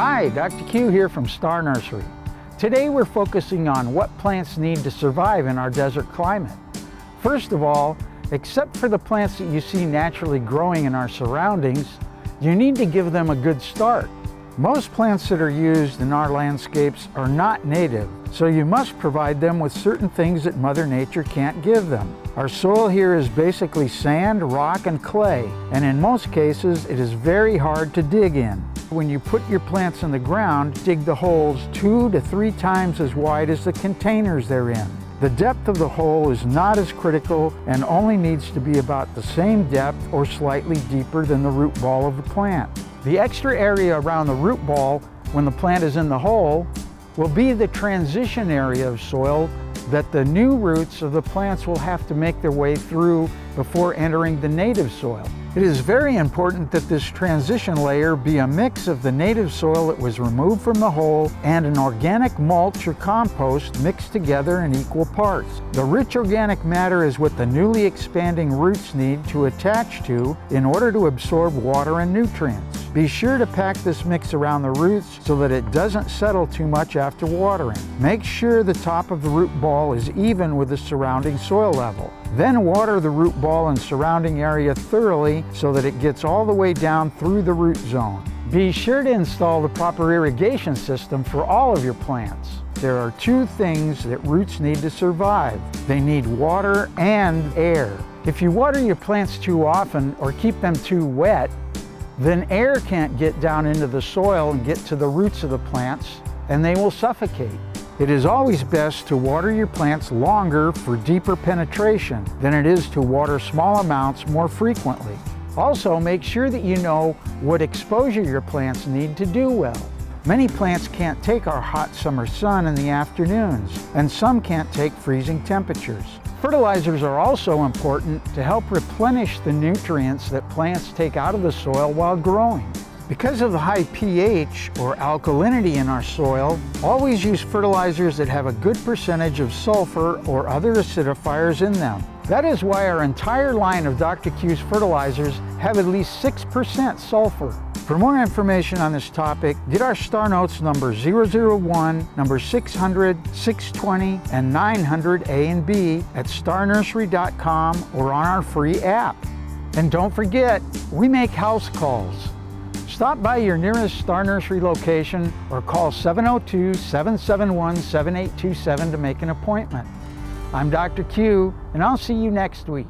Hi, Dr. Q here from Star Nursery. Today we're focusing on what plants need to survive in our desert climate. First of all, except for the plants that you see naturally growing in our surroundings, you need to give them a good start. Most plants that are used in our landscapes are not native, so you must provide them with certain things that Mother Nature can't give them. Our soil here is basically sand, rock, and clay, and in most cases it is very hard to dig in. When you put your plants in the ground, dig the holes 2 to 3 times as wide as the containers they're in. The depth of the hole is not as critical and only needs to be about the same depth or slightly deeper than the root ball of the plant. The extra area around the root ball when the plant is in the hole will be the transition area of soil that the new roots of the plants will have to make their way through before entering the native soil. It is very important that this transition layer be a mix of the native soil that was removed from the hole and an organic mulch or compost mixed together in equal parts. The rich organic matter is what the newly expanding roots need to attach to in order to absorb water and nutrients. Be sure to pack this mix around the roots so that it doesn't settle too much after watering. Make sure the top of the root ball is even with the surrounding soil level. Then water the root ball and surrounding area thoroughly so that it gets all the way down through the root zone. Be sure to install the proper irrigation system for all of your plants. There are 2 things that roots need to survive. They need water and air. If you water your plants too often or keep them too wet, then air can't get down into the soil and get to the roots of the plants, and they will suffocate. It is always best to water your plants longer for deeper penetration than it is to water small amounts more frequently. Also, make sure that you know what exposure your plants need to do well. Many plants can't take our hot summer sun in the afternoons, and some can't take freezing temperatures. Fertilizers are also important to help replenish the nutrients that plants take out of the soil while growing. Because of the high pH or alkalinity in our soil, always use fertilizers that have a good percentage of sulfur or other acidifiers in them. That is why our entire line of Dr. Q's fertilizers have at least 6% sulfur. For more information on this topic, get our Star Notes number 001, number 600, 620, and 900 A and B at starnursery.com or on our free app. And don't forget, we make house calls. Stop by your nearest Star Nursery location or call 702-771-7827 to make an appointment. I'm Dr. Q, and I'll see you next week.